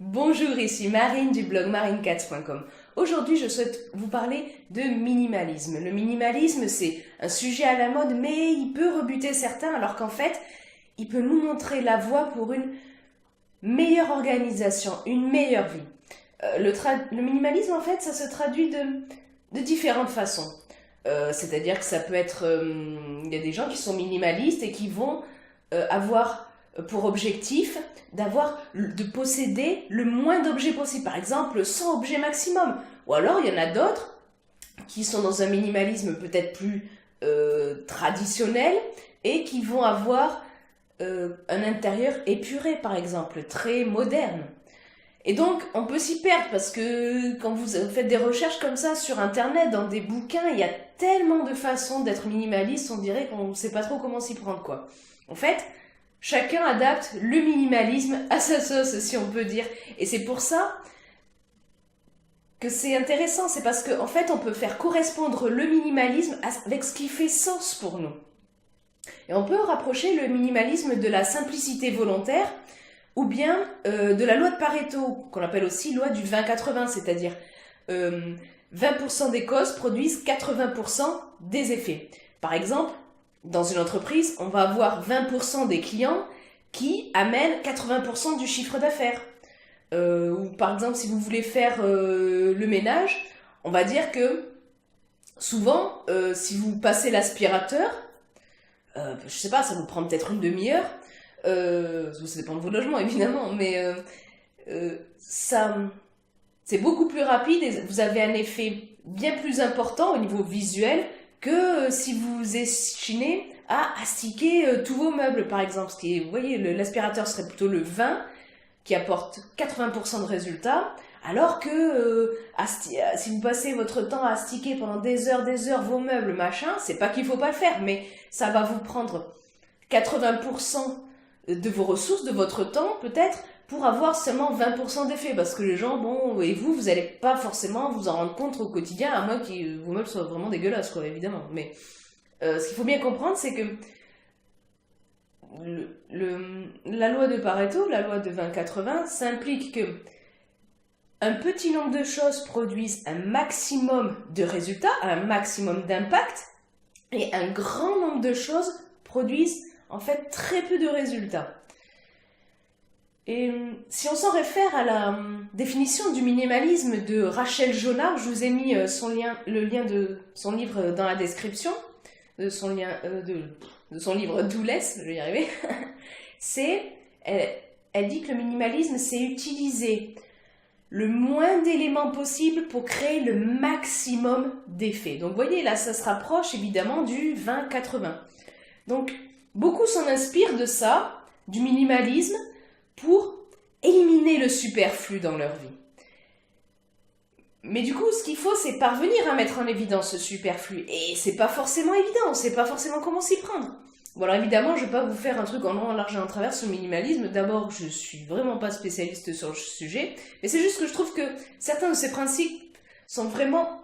Bonjour, ici Marine du blog marinecats.com. Aujourd'hui, je souhaite vous parler de minimalisme. Le minimalisme, c'est un sujet à la mode, mais il peut rebuter certains, alors qu'en fait, il peut nous montrer la voie pour une meilleure organisation, une meilleure vie. Le minimalisme, en fait, ça se traduit de différentes façons. C'est-à-dire que ça peut être... Il y a des gens qui sont minimalistes et qui vont avoir pour objectif de posséder le moins d'objets possible. Par exemple, 100 objets maximum. Ou alors, il y en a d'autres qui sont dans un minimalisme peut-être plus traditionnel et qui vont avoir un intérieur épuré, par exemple, très moderne. Et donc, on peut s'y perdre parce que quand vous faites des recherches comme ça sur Internet, dans des bouquins, il y a tellement de façons d'être minimaliste, on dirait qu'on ne sait pas trop comment s'y prendre, quoi. En fait, chacun adapte le minimalisme à sa sauce, si on peut dire. Et c'est pour ça que c'est intéressant, c'est parce qu'en fait, on peut faire correspondre le minimalisme avec ce qui fait sens pour nous. Et on peut rapprocher le minimalisme de la simplicité volontaire, ou bien de la loi de Pareto, qu'on appelle aussi loi du 20-80, c'est-à-dire 20% des causes produisent 80% des effets. Par exemple, dans une entreprise, on va avoir 20% des clients qui amènent 80% du chiffre d'affaires. Ou par exemple, si vous voulez faire le ménage, on va dire que souvent, si vous passez l'aspirateur, je sais pas, ça vous prend peut-être une demi-heure, ça dépend de vos logements évidemment, mais c'est beaucoup plus rapide et vous avez un effet bien plus important au niveau visuel que si vous échinez à astiquer tous vos meubles, par exemple. Ce qui est, vous voyez, l'aspirateur serait plutôt le 20 qui apporte 80% de résultats, alors que si vous passez votre temps à astiquer pendant des heures vos meubles, machin, c'est pas qu'il faut pas le faire, mais ça va vous prendre 80% de vos ressources, de votre temps, peut-être, pour avoir seulement 20% d'effet, parce que les gens, bon, et vous allez pas forcément vous en rendre compte au quotidien, à moins que vos meubles soient vraiment dégueulasses, quoi, évidemment. Mais ce qu'il faut bien comprendre, c'est que la loi de Pareto, la loi de 20-80, ça implique que un petit nombre de choses produisent un maximum de résultats, un maximum d'impact, et un grand nombre de choses produisent en fait très peu de résultats. Et si on s'en réfère à la définition du minimalisme de Rachel Jonah, je vous ai mis le lien de son livre dans la description, de son livre Do Less, je vais y arriver. Elle dit que le minimalisme, c'est utiliser le moins d'éléments possible pour créer le maximum d'effets. Donc vous voyez, là, ça se rapproche évidemment du 20-80. Donc, beaucoup s'en inspirent de ça, du minimalisme, pour éliminer le superflu dans leur vie. Mais du coup, ce qu'il faut, c'est parvenir à mettre en évidence ce superflu. Et c'est pas forcément évident, on sait pas forcément comment s'y prendre. Bon, alors évidemment, je vais pas vous faire un truc en long, en large et en travers sur le minimalisme. D'abord, je suis vraiment pas spécialiste sur le sujet, mais c'est juste que je trouve que certains de ces principes sont vraiment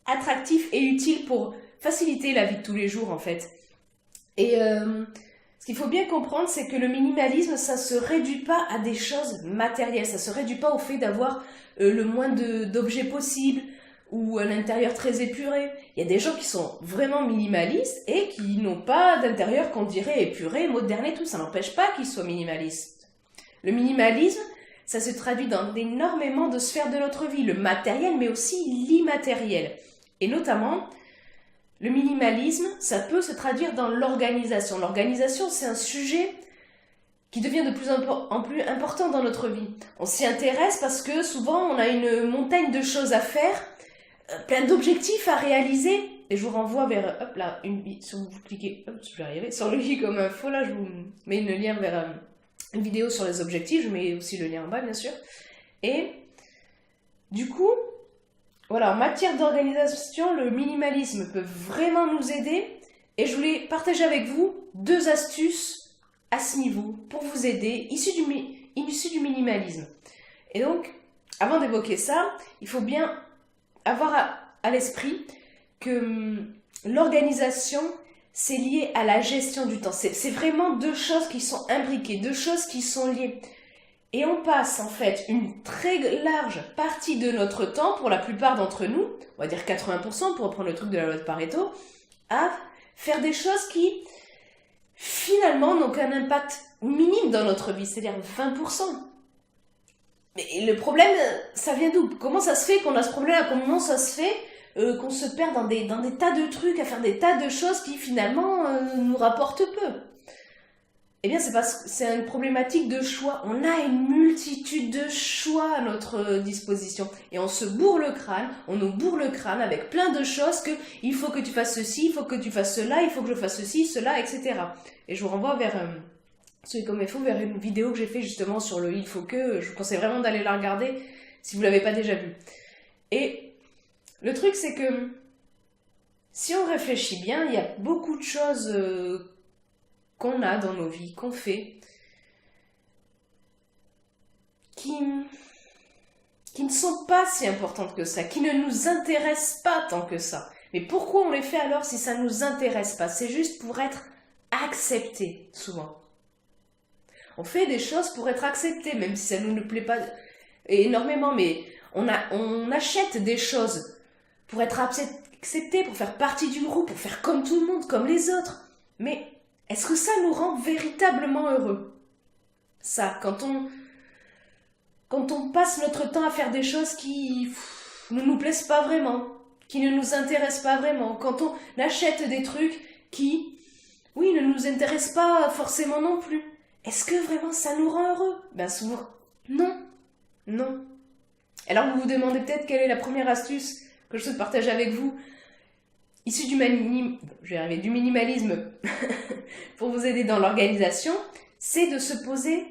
attractifs et utiles pour faciliter la vie de tous les jours, en fait. Et ce qu'il faut bien comprendre, c'est que le minimalisme, ça se réduit pas à des choses matérielles, ça se réduit pas au fait d'avoir le moins d'objets possible ou un intérieur très épuré. Il y a des gens qui sont vraiment minimalistes et qui n'ont pas d'intérieur qu'on dirait épuré, moderne et tout. Ça n'empêche pas qu'ils soient minimalistes. Le minimalisme, ça se traduit dans énormément de sphères de notre vie, le matériel mais aussi l'immatériel. Et notamment, le minimalisme, ça peut se traduire dans l'organisation. L'organisation, c'est un sujet qui devient de plus en plus important dans notre vie. On s'y intéresse parce que souvent, on a une montagne de choses à faire, plein d'objectifs à réaliser. Et je vous renvoie vers, hop là, si vous cliquez, hop, je vais arriver, sur le i comme info, là, je vous mets le lien vers une vidéo sur les objectifs. Je mets aussi le lien en bas, bien sûr. Et du coup, voilà, en matière d'organisation, le minimalisme peut vraiment nous aider et je voulais partager avec vous 2 astuces à ce niveau pour vous aider, issues du minimalisme. Et donc, avant d'évoquer ça, il faut bien avoir à l'esprit que l'organisation, c'est lié à la gestion du temps. C'est vraiment 2 choses qui sont imbriquées, 2 choses qui sont liées. Et on passe en fait une très large partie de notre temps, pour la plupart d'entre nous, on va dire 80% pour reprendre le truc de la loi de Pareto, à faire des choses qui finalement n'ont qu'un impact minime dans notre vie, c'est-à-dire 20%. Mais le problème, ça vient d'où? Comment ça se fait qu'on a ce problème-là? Comment ça se fait qu'on se perd dans des tas de trucs, à faire des tas de choses qui finalement nous rapportent peu? Eh bien, c'est parce que c'est une problématique de choix. On a une multitude de choix à notre disposition. Et on se bourre le crâne, on nous bourre le crâne avec plein de choses que il faut que tu fasses ceci, il faut que tu fasses cela, il faut que je fasse ceci, cela, etc. Et je vous renvoie vers celui comme il faut, vers une vidéo que j'ai fait justement sur le il faut que. Je vous conseille vraiment d'aller la regarder si vous l'avez pas déjà vue. Et le truc, c'est que si on réfléchit bien, il y a beaucoup de choses qu'on a dans nos vies, qu'on fait, qui ne sont pas si importantes que ça, qui ne nous intéressent pas tant que ça. Mais pourquoi on les fait alors si ça ne nous intéresse pas? C'est juste pour être accepté, souvent. On fait des choses pour être accepté, même si ça ne nous plaît pas énormément, mais on achète des choses pour être accepté, pour faire partie du groupe, pour faire comme tout le monde, comme les autres. Mais est-ce que ça nous rend véritablement heureux? Ça, quand on passe notre temps à faire des choses qui ne nous plaisent pas vraiment, qui ne nous intéressent pas vraiment, quand on achète des trucs qui, oui, ne nous intéressent pas forcément non plus, est-ce que vraiment ça nous rend heureux? Ben souvent, non. Non. Alors vous vous demandez peut-être quelle est la première astuce que je souhaite partager avec vous, issue du minimalisme pour vous aider dans l'organisation, c'est de se poser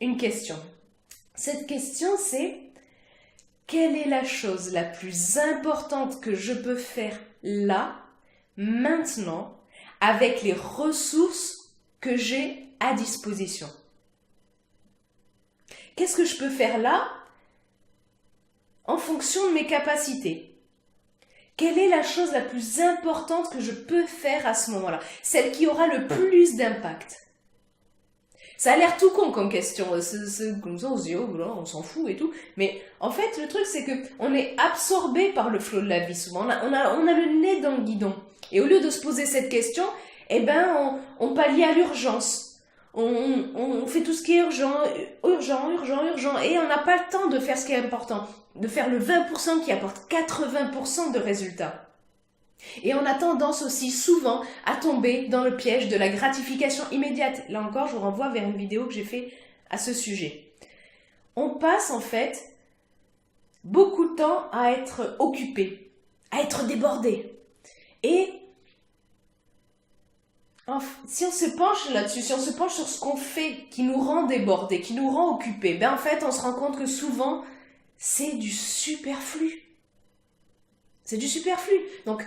une question. Cette question, c'est: quelle est la chose la plus importante que je peux faire là, maintenant, avec les ressources que j'ai à disposition? Qu'est-ce que je peux faire là en fonction de mes capacités? Quelle est la chose la plus importante que je peux faire à ce moment-là? Celle qui aura le plus d'impact. Ça a l'air tout con comme question, comme ça on se dit, oh là, on s'en fout et tout. Mais en fait, le truc, c'est qu'on est absorbé par le flot de la vie souvent. On a le nez dans le guidon. Et au lieu de se poser cette question, eh ben, on pallie à l'urgence. On fait tout ce qui est urgent. Et on n'a pas le temps de faire ce qui est important. De faire le 20% qui apporte 80% de résultats. Et on a tendance aussi souvent à tomber dans le piège de la gratification immédiate. Là encore, je vous renvoie vers une vidéo que j'ai faite à ce sujet. On passe en fait beaucoup de temps à être occupé, à être débordé. Et si on se penche là-dessus, si on se penche sur ce qu'on fait qui nous rend débordés, qui nous rend occupés, ben en fait on se rend compte que souvent c'est du superflu. C'est du superflu. Donc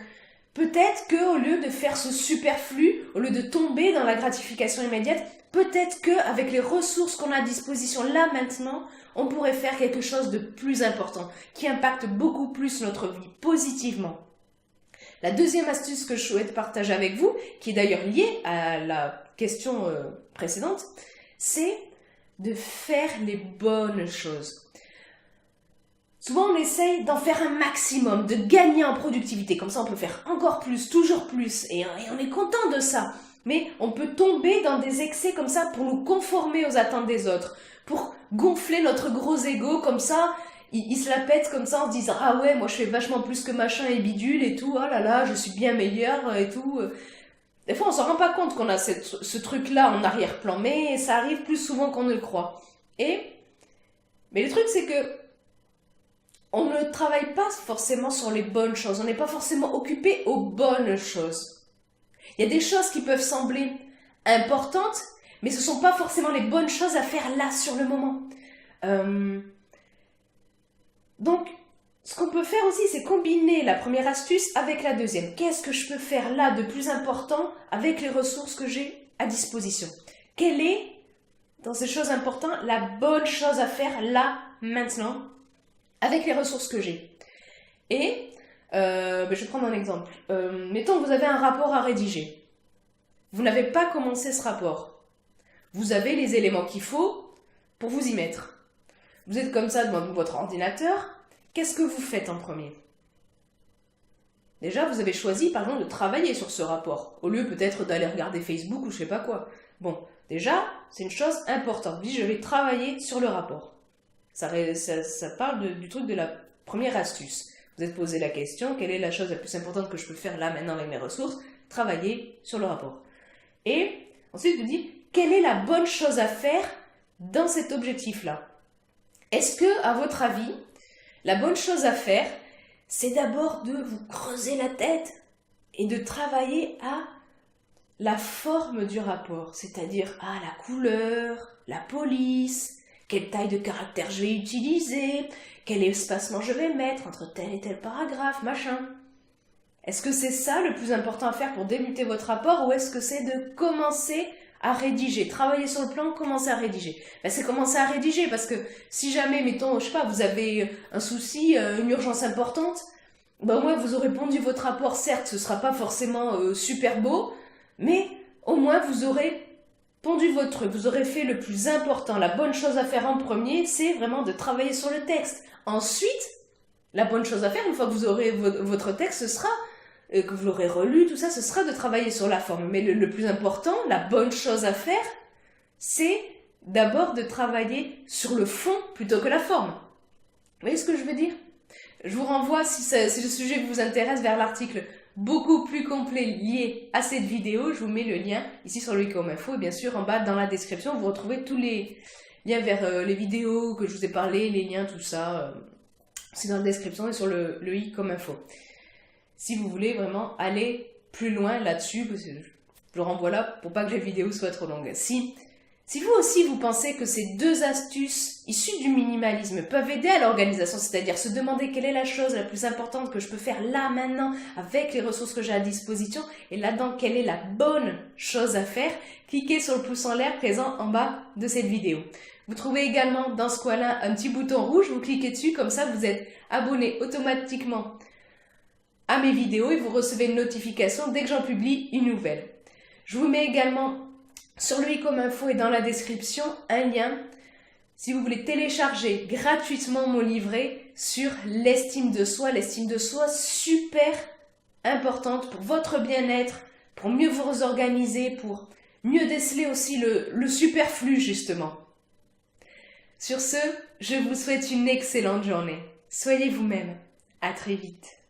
peut-être qu'au lieu de faire ce superflu, au lieu de tomber dans la gratification immédiate, peut-être qu'avec les ressources qu'on a à disposition là maintenant, on pourrait faire quelque chose de plus important, qui impacte beaucoup plus notre vie positivement. La deuxième astuce que je souhaite partager avec vous, qui est d'ailleurs liée à la question précédente, c'est de faire les bonnes choses. Souvent, on essaye d'en faire un maximum, de gagner en productivité. Comme ça, on peut faire encore plus, toujours plus. Et on est content de ça. Mais on peut tomber dans des excès comme ça pour nous conformer aux attentes des autres. Pour gonfler notre gros ego comme ça. Il se la pète comme ça en se disant « Ah ouais, moi je fais vachement plus que machin et bidule et tout. Oh là là, je suis bien meilleur et tout. » Des fois, on s'en rend pas compte qu'on a ce truc-là en arrière-plan. Mais ça arrive plus souvent qu'on ne le croit. Mais le truc, c'est que on ne travaille pas forcément sur les bonnes choses. On n'est pas forcément occupé aux bonnes choses. Il y a des choses qui peuvent sembler importantes, mais ce ne sont pas forcément les bonnes choses à faire là, sur le moment. Donc, ce qu'on peut faire aussi, c'est combiner la première astuce avec la deuxième. Qu'est-ce que je peux faire là de plus important avec les ressources que j'ai à disposition? Quelle est, dans ces choses importantes, la bonne chose à faire là, maintenant, avec les ressources que j'ai? Et, je vais prendre un exemple. Mettons que vous avez un rapport à rédiger. Vous n'avez pas commencé ce rapport. Vous avez les éléments qu'il faut pour vous y mettre. Vous êtes comme ça devant votre ordinateur, qu'est-ce que vous faites en premier? Déjà, vous avez choisi, par exemple, de travailler sur ce rapport, au lieu peut-être d'aller regarder Facebook ou je sais pas quoi. Bon, déjà, c'est une chose importante. Vous dites, je vais travailler sur le rapport. Ça parle du truc de la première astuce. Vous êtes posé la question, quelle est la chose la plus importante que je peux faire là, maintenant, avec mes ressources? Travailler sur le rapport. Et ensuite, vous dites, quelle est la bonne chose à faire dans cet objectif-là? Est-ce que, à votre avis, la bonne chose à faire, c'est d'abord de vous creuser la tête et de travailler à la forme du rapport, c'est-à-dire à la couleur, la police, quelle taille de caractère je vais utiliser, quel espacement je vais mettre entre tel et tel paragraphe, machin. Est-ce que c'est ça le plus important à faire pour débuter votre rapport ou est-ce que c'est de commencer à rédiger, travailler sur le plan, commencer à rédiger? C'est commencer à rédiger parce que si jamais, mettons, je sais pas, vous avez un souci, une urgence importante, au moins vous aurez pondu votre rapport, certes ce sera pas forcément super beau, mais au moins vous aurez pondu votre truc, vous aurez fait le plus important. La bonne chose à faire en premier, c'est vraiment de travailler sur le texte. Ensuite, la bonne chose à faire, une fois que vous aurez votre texte, ce sera que vous l'aurez relu, tout ça, ce sera de travailler sur la forme. Mais le plus important, la bonne chose à faire, c'est d'abord de travailler sur le fond plutôt que la forme. Vous voyez ce que je veux dire? Je vous renvoie, si le sujet vous intéresse, vers l'article beaucoup plus complet lié à cette vidéo. Je vous mets le lien ici sur le i comme info et bien sûr en bas dans la description, vous retrouvez tous les liens vers les vidéos que je vous ai parlé, les liens, tout ça. C'est dans la description et sur le i comme info. Si vous voulez vraiment aller plus loin là-dessus, je le renvoie là pour pas que la vidéo soit trop longue. Si vous aussi vous pensez que ces deux astuces issues du minimalisme peuvent aider à l'organisation, c'est-à-dire se demander quelle est la chose la plus importante que je peux faire là, maintenant, avec les ressources que j'ai à disposition, et là-dedans, quelle est la bonne chose à faire, cliquez sur le pouce en l'air présent en bas de cette vidéo. Vous trouvez également dans ce coin-là un petit bouton rouge, vous cliquez dessus, comme ça vous êtes abonné automatiquement à mes vidéos et vous recevez une notification dès que j'en publie une nouvelle. Je vous mets également sur le i comme info et dans la description un lien si vous voulez télécharger gratuitement mon livret sur l'estime de soi. L'estime de soi super importante pour votre bien-être, pour mieux vous organiser, pour mieux déceler aussi le superflu justement. Sur ce, je vous souhaite une excellente journée. Soyez vous-même. À très vite.